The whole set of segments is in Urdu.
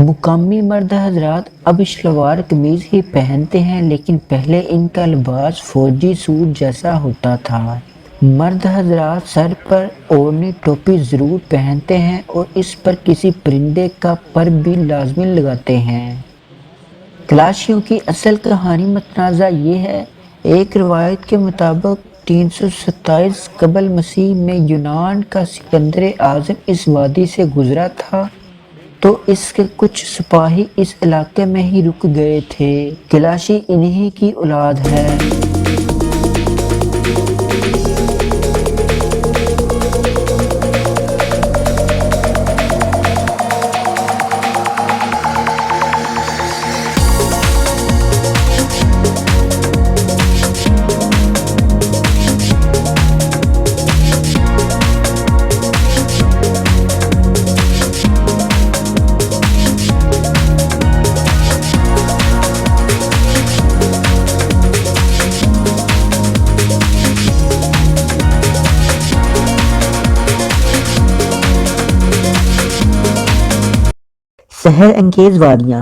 مقامی مرد حضرات اب شلوار قمیض ہی پہنتے ہیں، لیکن پہلے ان کا لباس فوجی سوٹ جیسا ہوتا تھا۔ مرد حضرات سر پر اوڑھنی ٹوپی ضرور پہنتے ہیں اور اس پر کسی پرندے کا پر بھی لازمی لگاتے ہیں۔ کلاشیوں کی اصل کہانی متنازع یہ ہے۔ ایک روایت کے مطابق 327 قبل مسیح میں یونان کا سکندر اعظم اس وادی سے گزرا تھا تو اس کے کچھ سپاہی اس علاقے میں ہی رک گئے تھے۔ کلاشی انہی کی اولاد ہے۔ سحر انگیز وادیاں۔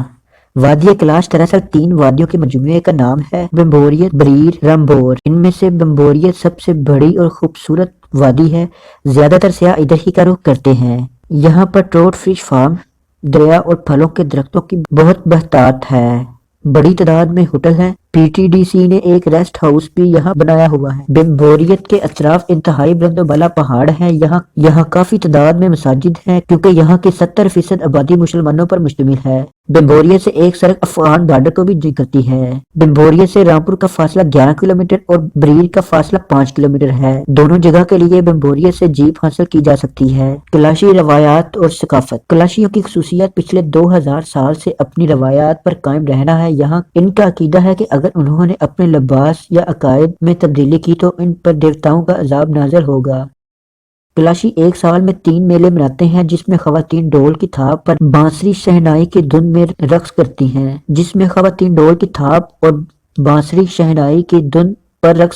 وادی کلاش دراصل 3 وادیوں کے مجموعے کا نام ہے، بمبوریت، بریر، رامبور۔ ان میں سے بمبوریت سب سے بڑی اور خوبصورت وادی ہے۔ زیادہ تر سیاح ادھر ہی کا رخ کرتے ہیں۔ یہاں پر ٹروٹ فش فارم، دریا اور پھلوں کے درختوں کی بہت بہتات ہے۔ بڑی تعداد میں ہوٹل ہیں۔ پی ٹی ڈی سی نے ایک ریسٹ ہاؤس بھی یہاں بنایا ہوا ہے۔ بمبوریت کے اطراف انتہائی بلند و بالا پہاڑ ہیں۔ یہاں کافی تعداد میں مساجد ہیں کیونکہ یہاں کی 70% آبادی مسلمانوں پر مشتمل ہے۔ بمبوریت سے ایک سڑک افغان بارڈر کو بھی جوائن کرتی ہے۔ بمبوریت سے رامپور کا فاصلہ 11 کلومیٹر اور بریر کا فاصلہ 5 کلومیٹر ہے۔ دونوں جگہ کے لیے بمبوریت سے جیپ حاصل کی جا سکتی ہے۔ کلاشی روایات اور ثقافت۔ کلاشیوں کی خصوصیت پچھلے 2000 سال سے اپنی روایات پر قائم رہنا ہے۔ یہاں ان کا عقیدہ ہے کہ اگر انہوں نے اپنے لباس یا عقائد میں تبدیلی کی تو ان پر دیوتاؤں کا عذاب نازل ہوگا۔ کلاشی ایک سال میں 3 میلے مناتے ہیں جس میں خواتین ڈول کی تھاپ پر بانسری شہنائی کی دھن میں رقص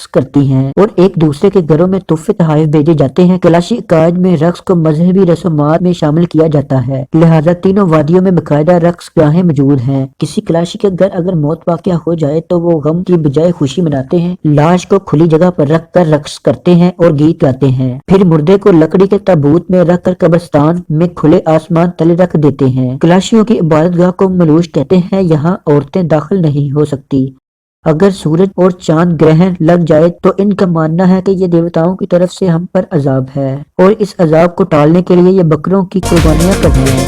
کرتی ہیں اور ایک دوسرے کے گھروں میں تحفے تحائف بھیجے جاتے ہیں۔ کلاشی عقائد میں رقص کو مذہبی رسومات میں شامل کیا جاتا ہے، لہذا تینوں وادیوں میں باقاعدہ رقص گاہیں موجود ہیں۔ کسی کلاشی کے گھر اگر موت واقع ہو جائے تو وہ غم کی بجائے خوشی مناتے ہیں، لاش کو کھلی جگہ پر رکھ کر رقص کرتے ہیں اور گیت گاتے ہیں، پھر مردے کو لکڑی کے تابوت میں رکھ کر قبرستان میں کھلے آسمان تلے رکھ دیتے ہیں۔ کلاشیوں کی عبادت گاہ کو ملوش کہتے ہیں، یہاں عورتیں داخل نہیں ہو سکتی۔ اگر سورج اور چاند گرہن لگ جائے تو ان کا ماننا ہے کہ یہ دیوتاؤں کی طرف سے ہم پر عذاب ہے اور اس عذاب کو ٹالنے کے لیے یہ بکروں کی قربانیاں کرتے ہیں۔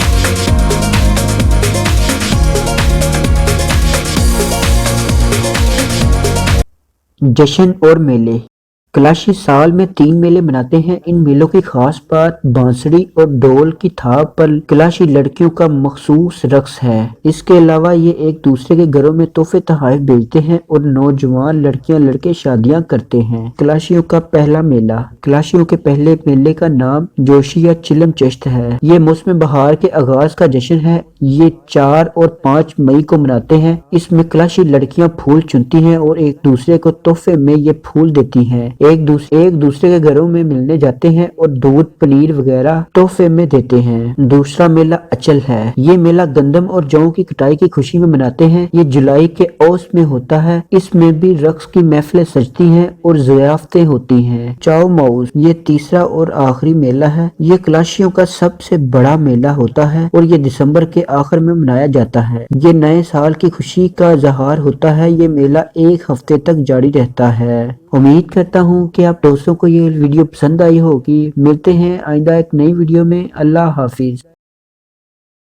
جشن اور میلے۔ کلاشی سال میں 3 میلے مناتے ہیں۔ ان میلوں کی خاص بات بانسری اور ڈول کی تھاپ پر کلاشی لڑکیوں کا مخصوص رقص ہے۔ اس کے علاوہ یہ ایک دوسرے کے گھروں میں تحفے تحائف بھیجتے ہیں اور نوجوان لڑکیاں لڑکے شادیاں کرتے ہیں۔ کلاشیوں کا پہلا میلہ۔ کلاشیوں کے پہلے میلے کا نام جوشی یا چلم چشت ہے۔ یہ موسم بہار کے آغاز کا جشن ہے۔ یہ 4 اور 5 مئی کو مناتے ہیں۔ اس میں کلاشی لڑکیاں پھول چنتی ہیں اور ایک دوسرے کو تحفے میں یہ پھول دیتی ہیں۔ ایک دوسرے کے گھروں میں ملنے جاتے ہیں اور دودھ پنیر وغیرہ تحفے میں دیتے ہیں۔ دوسرا میلہ اچل ہے۔ یہ میلہ گندم اور جوں کی کٹائی کی خوشی میں مناتے ہیں۔ یہ جولائی کے اوسط میں ہوتا ہے۔ اس میں بھی رقص کی محفلیں سجتی ہیں اور ضیافتیں ہوتی ہیں۔ چاؤ ماؤس یہ تیسرا اور آخری میلہ ہے۔ یہ کلاشیوں کا سب سے بڑا میلہ ہوتا ہے اور یہ دسمبر کے آخر میں منایا جاتا ہے۔ یہ نئے سال کی خوشی کا اظہار ہوتا ہے۔ یہ میلہ 1 ہفتے تک جاری رہتا ہے۔ امید کرتا ہوں کہ آپ دوستوں کو یہ ویڈیو پسند آئی ہوگی۔ ملتے ہیں آئندہ ایک نئی ویڈیو میں۔ اللہ حافظ۔